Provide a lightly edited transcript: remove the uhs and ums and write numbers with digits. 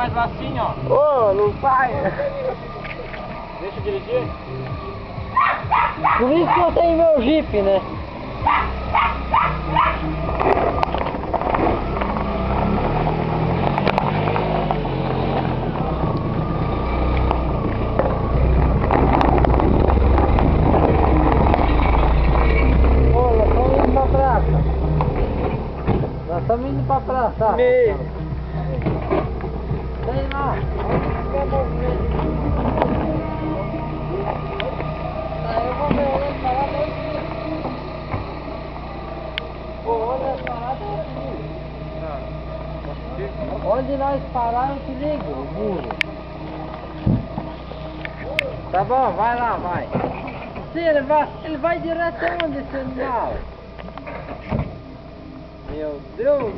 faz lá assim, ó. Ô, não vai. Deixa eu dirigir. Por isso que eu tenho meu Jeep, né? Nós estamos indo pra praça. Meio. Sei lá, onde tiver movimento. Eu vou ver onde parada é aqui. Onde nós parar é aqui. Onde nós parar eu te ligo, o muro. Tá bom, vai lá, vai. Sim, ele vai direto onde esse animal? Meu Deus!